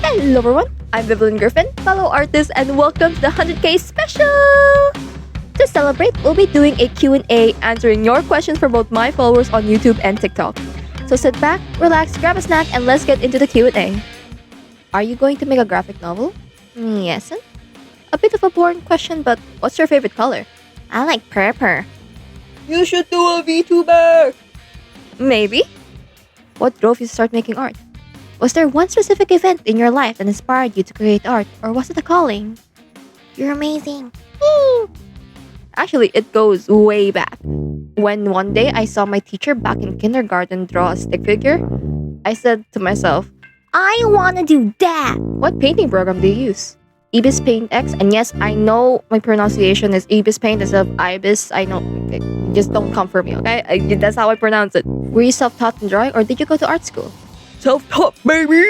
Hello everyone, I'm Vivian Griffin, fellow artist, and welcome to the 100k special! To celebrate, we'll be doing a Q&A answering your questions for both my followers on YouTube and TikTok. So sit back, relax, grab a snack, and let's get into the Q&A. Are you going to make a graphic novel? Yes. A bit of a boring question, but what's your favorite color? I like purple. You should do a VTuber! Maybe. What drove you to start making art? Was there one specific event in your life that inspired you to create art, or was it a calling? You're amazing. Actually, it goes way back. When one day I saw my teacher back in kindergarten draw a stick figure, I said to myself, I wanna do that! What painting program do you use? Ibis Paint X, and yes, I know my pronunciation is Ibis Paint instead of Ibis. I know, just don't come for me, okay? That's how I pronounce it. Were you self-taught in drawing, or did you go to art school? Self-taught, baby!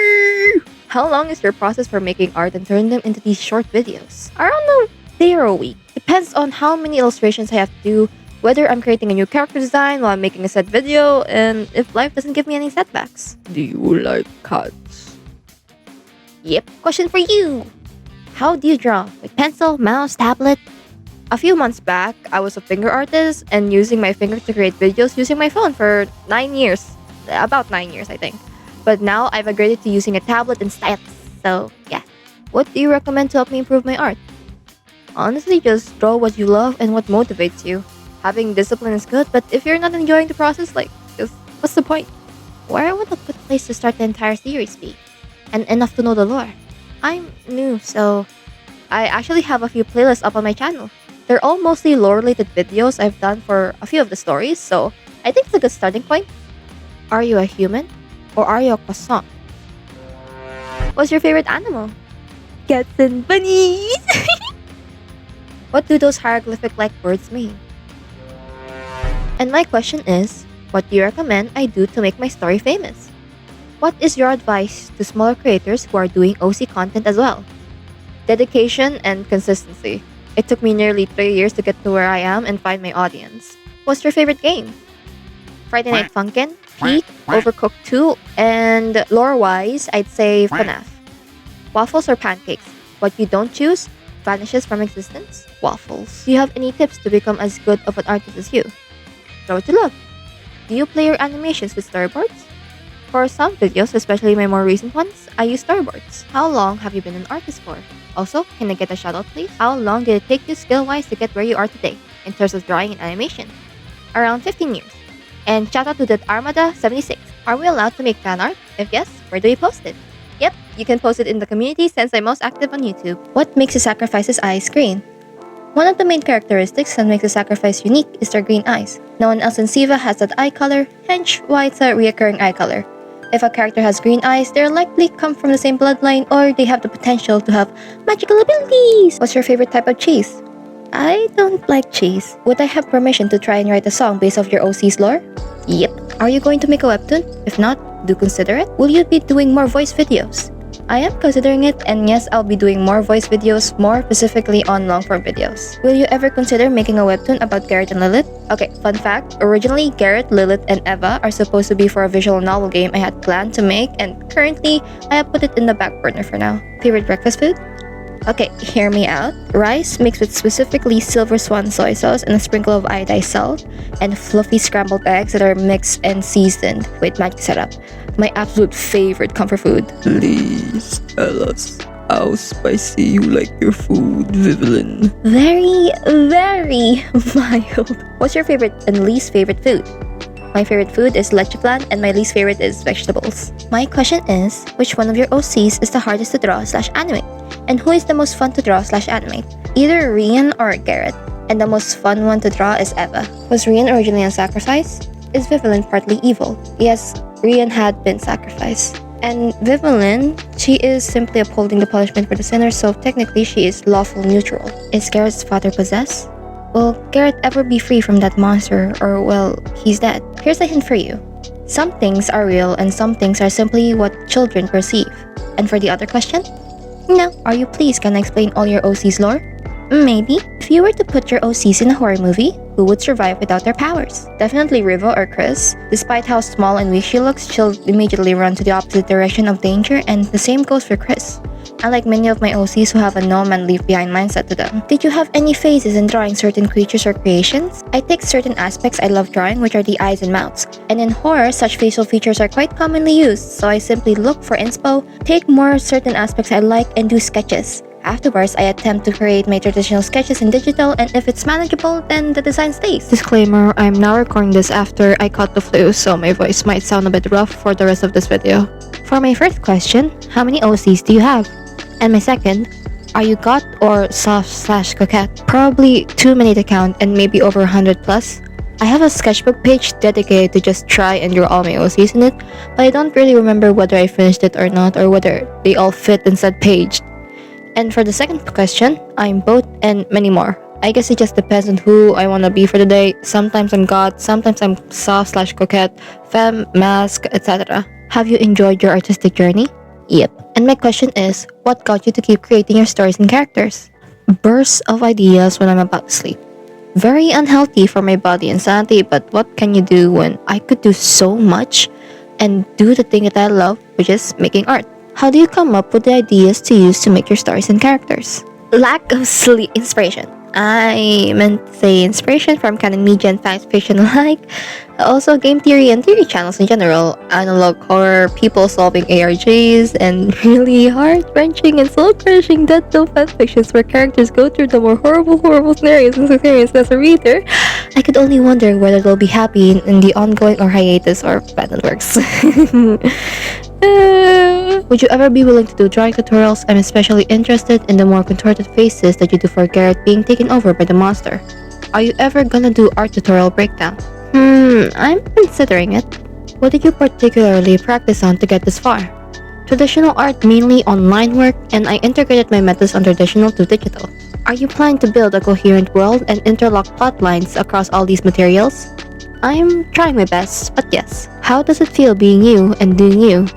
How long is your process for making art and turning them into these short videos? Around a day or a week. Depends on how many illustrations I have to do, whether I'm creating a new character design while I'm making a set video, and if life doesn't give me any setbacks. Do you like cats? Yep, question for you! How do you draw? With pencil, mouse, tablet? A few months back, I was a finger artist and using my fingers to create videos using my phone for 9 years. About 9 years, I think. But now I've upgraded to using a tablet and stylus. So, yeah. What do you recommend to help me improve my art? Honestly, just draw what you love and what motivates you. Having discipline is good, but if you're not enjoying the process, just what's the point? Where would a good place to start the entire series be? And enough to know the lore? I'm new, so I actually have a few playlists up on my channel. They're all mostly lore-related videos I've done for a few of the stories, so I think it's a good starting point. Are you a human? Or are you a croissant? What's your favorite animal? Cats and bunnies! What do those hieroglyphic-like words mean? And my question is, what do you recommend I do to make my story famous? What is your advice to smaller creators who are doing OC content as well? Dedication and consistency. It took me nearly 3 years to get to where I am and find my audience. What's your favorite game? Friday Night Funkin', Peak, Overcooked 2, and lore-wise, I'd say FNAF. Waffles or pancakes? What you don't choose vanishes from existence? Waffles. Do you have any tips to become as good of an artist as you? Draw what you love. Do you play your animations with storyboards? For some videos, especially my more recent ones, I use storyboards. How long have you been an artist for? Also, can I get a shoutout please? How long did it take you skill-wise to get where you are today, in terms of drawing and animation? Around 15 years. And shoutout to that Armada76. Are we allowed to make fan art? If yes, where do we post it? Yep, you can post it in the community since I'm most active on YouTube. What makes a sacrifice's eyes green? One of the main characteristics that makes a sacrifice unique is their green eyes. No one else in Siva has that eye color, hence why it's a reoccurring eye color. If a character has green eyes, they're likely come from the same bloodline or they have the potential to have magical abilities. What's your favorite type of cheese? I don't like cheese. Would I have permission to try and write a song based off your OC's lore? Yep. Are you going to make a webtoon? If not, do consider it. Will you be doing more voice videos? I am considering it, and yes, I'll be doing more voice videos, more specifically on long-form videos. Will you ever consider making a webtoon about Garrett and Lilith? Okay, fun fact, originally Garrett, Lilith, and Eva are supposed to be for a visual novel game I had planned to make, and currently, I have put it in the back burner for now. Favorite breakfast food? Okay, hear me out. Rice mixed with specifically silver swan soy sauce and a sprinkle of iodized salt, and fluffy scrambled eggs that are mixed and seasoned with magic syrup. My absolute favorite comfort food. Please tell us how spicy you like your food, Vivian. Very, very mild. What's your favorite and least favorite food? My favorite food is leche flan and my least favorite is vegetables. My question is, which one of your OCs is the hardest to draw/animate? And who is the most fun to draw/animate? Either Rian or Garrett. And the most fun one to draw is Eva. Was Rian originally a sacrifice? Is Vivian partly evil? Yes, Rian had been sacrificed. And Vivian, she is simply upholding the punishment for the sinner, so technically she is lawful neutral. Is Garrett's father possessed? Will Garrett ever be free from that monster, or well, he's dead? Here's a hint for you. Some things are real and some things are simply what children perceive. And for the other question? No. Are you please gonna explain all your OC's lore? Maybe. If you were to put your OCs in a horror movie, Who would survive without their powers? Definitely Riva or Chris. Despite how small and weak she looks, she'll immediately run to the opposite direction of danger, and the same goes for Chris. Unlike many of my OCs who have a no man leave behind mindset to them. Did you have any phases in drawing certain creatures or creations? I take certain aspects I love drawing, which are the eyes and mouths. And in horror, such facial features are quite commonly used, so I simply look for inspo, take more certain aspects I like, and do sketches. Afterwards, I attempt to create my traditional sketches in digital, and if it's manageable, then the design stays. Disclaimer, I'm now recording this after I caught the flu, so my voice might sound a bit rough for the rest of this video. For my first question, how many OCs do you have? And my second, are you goth or soft/coquette? Probably too many to count and maybe over 100 plus. I have a sketchbook page dedicated to just try and draw all my OCs in it, but I don't really remember whether I finished it or not, or whether they all fit in said page. And for the second question, I'm both and many more. I guess it just depends on who I want to be for the day. Sometimes I'm goth, sometimes I'm soft/coquette, femme, mask, etc. Have you enjoyed your artistic journey? Yep. And my question is, what got you to keep creating your stories and characters? Bursts of ideas when I'm about to sleep. Very unhealthy for my body and sanity, but what can you do when I could do so much and do the thing that I love, which is making art? How do you come up with the ideas to use to make your stories and characters? Lack of sleep inspiration. I meant to say inspiration from canon media and science fiction alike. Also game theory and theory channels in general, analog horror, people solving ARGs, and really heart-wrenching and soul-crushing dead note fanfictions where characters go through the more horrible scenarios and experiences as a reader. I could only wonder whether they'll be happy in the ongoing or hiatus or abandoned works. Would you ever be willing to do drawing tutorials? I'm especially interested in the more contorted faces that you do for Garrett being taken over by the monster. Are you ever gonna do art tutorial breakdown? I'm considering it. What did you particularly practice on to get this far? Traditional art, mainly online work, and I integrated my methods on traditional to digital. Are you planning to build a coherent world and interlock plot lines across all these materials? I'm trying my best, but yes. How does it feel being you and doing you?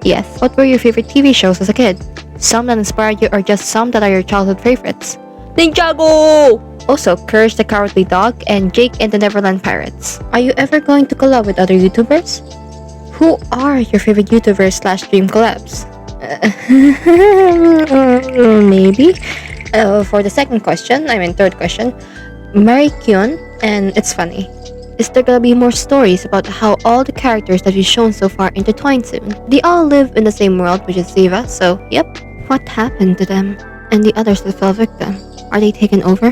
Yes. What were your favorite TV shows as a kid? Some that inspired you or just some that are your childhood favorites? Ninjago! Also, Courage the Cowardly Dog and Jake and the Neverland Pirates. Are you ever going to collab with other YouTubers? Who are your favorite YouTubers/dream collabs? Maybe. For the third question, Mary Kyun, and it's funny. Is there gonna be more stories about how all the characters that you've shown so far intertwine soon? They all live in the same world, which is Ziva, so yep. What happened to them? And the others that fell victim? Are they taken over?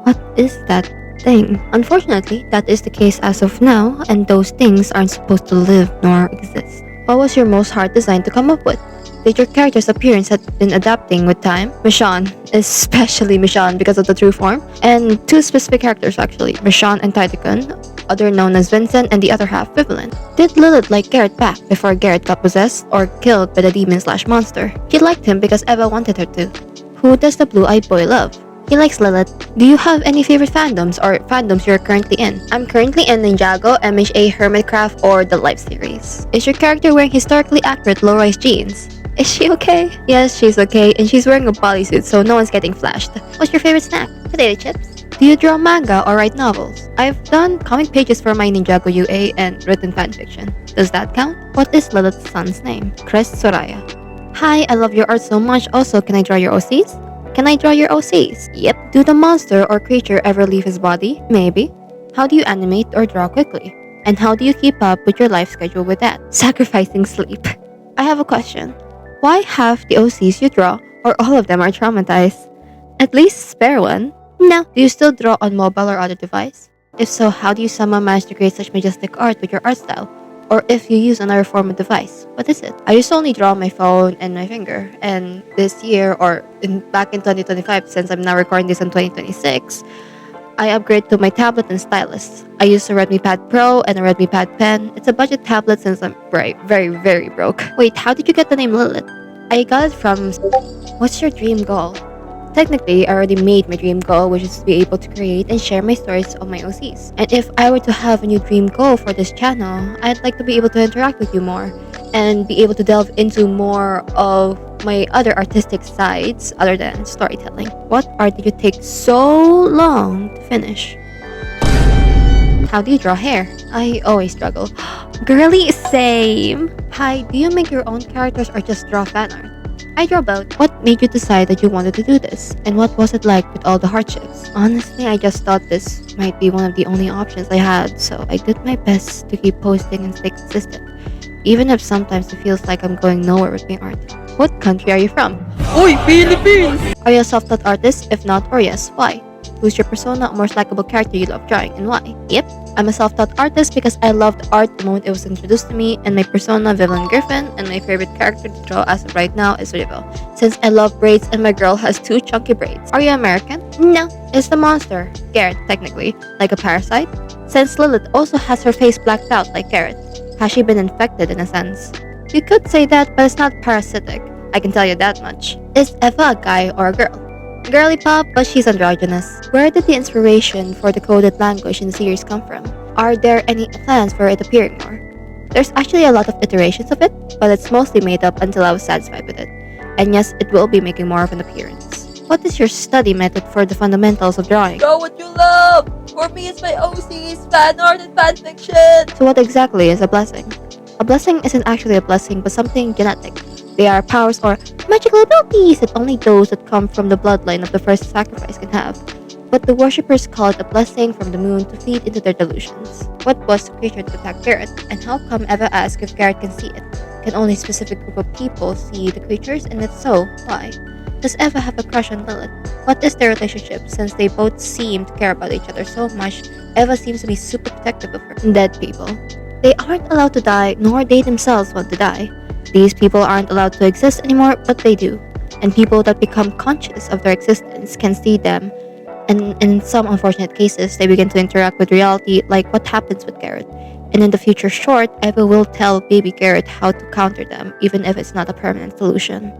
What is that thing? Unfortunately, that is the case as of now, and those things aren't supposed to live nor exist. What was your most hard design to come up with? Did your character's appearance have been adapting with time? Michonne, especially Michonne because of the true form, and two specific characters actually, Michonne and Titicun, other known as Vincent and the other half Vivalent. Did Lilith like Garrett back before Garrett got possessed or killed by the demon/monster? She liked him because Eva wanted her to. Who does the blue-eyed boy love? He likes Lilith. Do you have any favorite fandoms or fandoms you're currently in? I'm currently in Ninjago, MHA, Hermitcraft, or the Life series. Is your character wearing historically accurate low-rise jeans? Is she okay? Yes, she's okay, and she's wearing a bodysuit, so no one's getting flashed. What's your favorite snack? Potato chips? Do you draw manga or write novels? I've done comic pages for my Ninjago UA and written fanfiction. Does that count? What is Lilith's son's name? Chris Soraya. Hi, I love your art so much. Also, can I draw your OCs? Can I draw your OCs? Yep. Do the monster or creature ever leave his body? Maybe. How do you animate or draw quickly? And how do you keep up with your life schedule with that? Sacrificing sleep. I have a question. Why half the OCs you draw, or all of them, are traumatized? At least spare one. No. Do you still draw on mobile or other device? If so, how do you somehow manage to create such majestic art with your art style? Or if you use another form of device, what is it? I used to only draw on my phone and my finger, and this year, back in 2025, since I'm now recording this in 2026, I upgrade to my tablet and stylus. I use a Redmi Pad Pro and a Redmi Pad Pen. It's a budget tablet since I'm very broke. Wait, how did you get the name Lilith? I got it from... What's your dream goal? Technically, I already made my dream goal, which is to be able to create and share my stories on my OCs. And if I were to have a new dream goal for this channel, I'd like to be able to interact with you more and be able to delve into more of my other artistic sides other than storytelling. What art did you take so long to finish? How do you draw hair? I always struggle. Girly, same. Hi, do you make your own characters or just draw fan art? I draw both. What made you decide that you wanted to do this? And what was it like with all the hardships? Honestly, I just thought this might be one of the only options I had, so I did my best to keep posting and stay consistent, even if sometimes it feels like I'm going nowhere with my art. What country are you from? Oi, Philippines! Are you a self-taught artist? If not, or yes, why? Who's your persona or most likable character you love drawing and why? Yep, I'm a self-taught artist because I loved art the moment it was introduced to me, and my persona Vivian Griffin, and my favorite character to draw as of right now is Rivo, since I love braids and my girl has 2 chunky braids. Are you American? No. Is the monster, Garrett technically, like a parasite? Since Lilith also has her face blacked out like Garrett, has she been infected in a sense? You could say that, but it's not parasitic, I can tell you that much. Is Eva a guy or a girl? Girly pop, but she's androgynous. Where did the inspiration for the coded language in the series come from? Are there any plans for it appearing more? There's actually a lot of iterations of it, but it's mostly made up until I was satisfied with it. And yes, it will be making more of an appearance. What is your study method for the fundamentals of drawing? Draw what you love! For me, it's my OCs, fan art, and fan fiction! So what exactly is a blessing? A blessing isn't actually a blessing, but something genetic. They are powers or magical abilities that only those that come from the bloodline of the first sacrifice can have. But the worshippers call it a blessing from the moon to feed into their delusions. What was the creature that attacked Garrett? And how come Eva asked if Garrett can see it? Can only a specific group of people see the creatures? And if so, why? Does Eva have a crush on Lilith? What is their relationship since they both seem to care about each other so much? Eva seems to be super protective of her. Dead people. They aren't allowed to die, nor they themselves want to die. These people aren't allowed to exist anymore, but they do. And people that become conscious of their existence can see them, and in some unfortunate cases, they begin to interact with reality, like what happens with Garrett. And in the future short, Eva will tell baby Garrett how to counter them, even if it's not a permanent solution.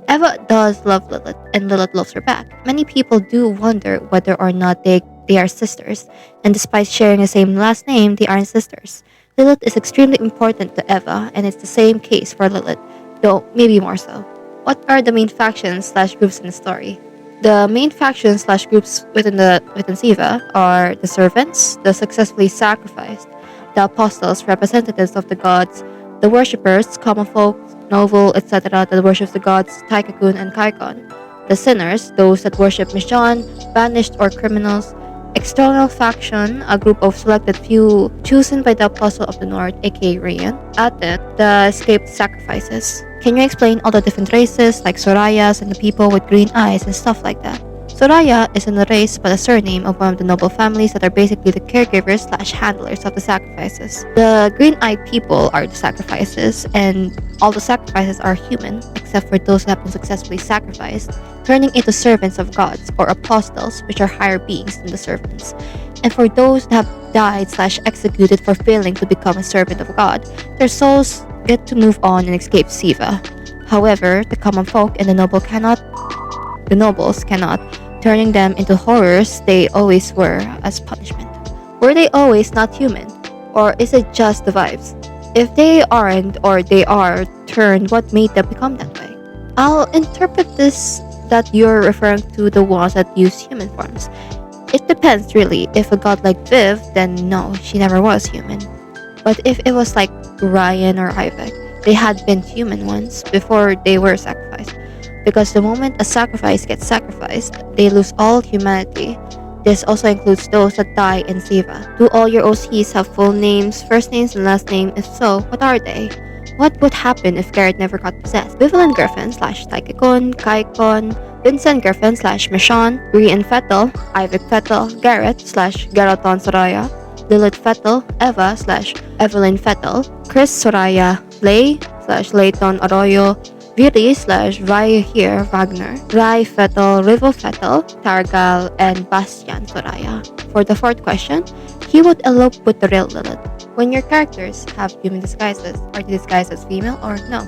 Eva does love Lilith, and Lilith loves her back. Many people do wonder whether or not they are sisters, and despite sharing the same last name, they aren't sisters. Lilith is extremely important to Eva, and it's the same case for Lilith, though maybe more so. What are the main factions/groups in the story? The main factions/groups within Siva are the servants, the successfully sacrificed, the apostles, representatives of the gods, the worshippers, common folk, noble, etc. that worships the gods, Taikakun and Kaikon, the sinners, those that worship Mishan, banished or criminals, external faction, a group of selected few chosen by the Apostle of the North, aka Ryan, Aten, the escaped sacrifices. Can you explain all the different races like Sorayas and the people with green eyes and stuff like that? Soraya isn't a race but a surname of one of the noble families that are basically the caregivers/handlers of the sacrifices. The green-eyed people are the sacrifices, and all the sacrifices are human, except for those who have been successfully sacrificed, turning into servants of gods or apostles, which are higher beings than the servants. And for those that have died/executed for failing to become a servant of God, their souls get to move on and escape Siva. However, the common folk and the nobles cannot, turning them into horrors they always were as punishment. Were they always not human? Or is it just the vibes? If they aren't or they are turned, what made them become that way? I'll interpret this that you're referring to the ones that use human forms. It depends really. If a god like Viv, then no, she never was human. But if it was like Ryan or Ivek, they had been human once before they were sacrificed. Because the moment a sacrifice gets sacrificed, they lose all humanity. This also includes those that die in Siva. Do all your OCs have full names, first names, and last name? If so, what are they? What would happen if Garrett never got possessed? Vivian Griffin/Taikakun, Kaikon, Vincent Griffin/Mishan, Brian Fettel, Ivek Fettel, Garrett/Garaton Soraya, Lilith Fettel, Eva/Evelyn Fettel, Chris Soraya, Lay/Layton Arroyo, Viri/Vaihir Wagner, Rai Fettel, Rivo Fettel, Targal, and Bastian Soraya. For the fourth question, he would elope with the real Lilith. When your characters have human disguises, are they disguised as female or no?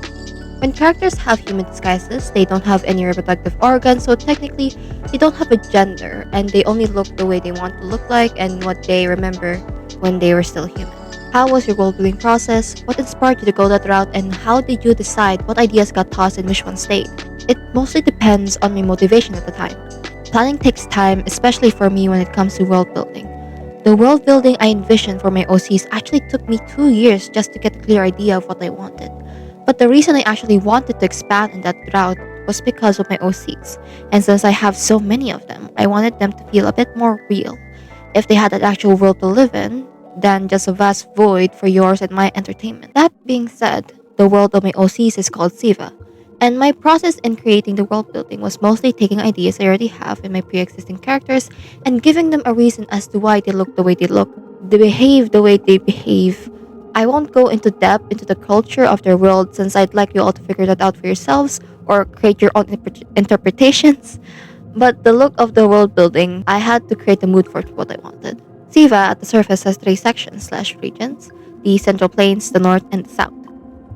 When characters have human disguises, they don't have any reproductive organs, so technically, they don't have a gender, and they only look the way they want to look like and what they remember when they were still human. How was your role-building process? What inspired you to go that route, and how did you decide what ideas got tossed in which one stayed? It mostly depends on my motivation at the time. Planning takes time, especially for me when it comes to world building. The world building I envisioned for my OCs actually took me 2 years just to get a clear idea of what I wanted. But the reason I actually wanted to expand in that route was because of my OCs. And since I have so many of them, I wanted them to feel a bit more real. If they had an actual world to live in, than just a vast void for yours and my entertainment. That being said, the world of my OCs is called Siva. And my process in creating the world building was mostly taking ideas I already have in my pre existing characters and giving them a reason as to why they look the way they look, they behave the way they behave. I won't go into depth into the culture of their world since I'd like you all to figure that out for yourselves or create your own interpretations. But the look of the world building, I had to create a mood for what I wanted. Siva at the surface has three sections/regions: the Central Plains, the North, and the South.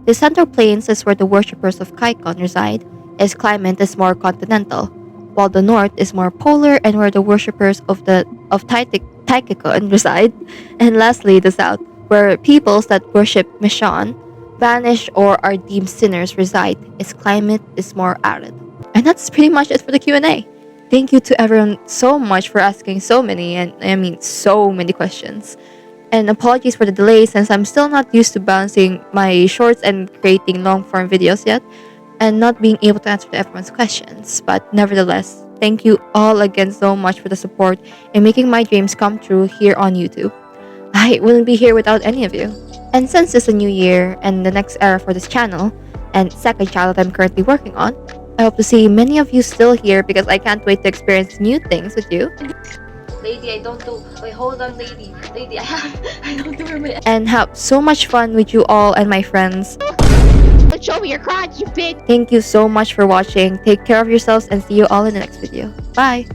The Central Plains is where the worshippers of Kaikon reside. Its climate is more continental, while the North is more polar and where the worshippers of Taikikon reside. And lastly, the South, where peoples that worship Mishan, vanished or are deemed sinners reside. Its climate is more arid. And that's pretty much it for the Q&A. Thank you to everyone so much for asking so many, and I mean so many questions. And apologies for the delay since I'm still not used to balancing my shorts and creating long form videos yet, and not being able to answer everyone's questions. But nevertheless, thank you all again so much for the support in making my dreams come true here on YouTube. I wouldn't be here without any of you. And since it's a new year and the next era for this channel, and second channel that I'm currently working on, I hope to see many of you still here because I can't wait to experience new things with you. Lady, I don't do. Wait, hold on, lady. Lady, I don't do my. And have so much fun with you all and my friends. Don't show me your crotch, you bitch! Thank you so much for watching. Take care of yourselves and see you all in the next video. Bye!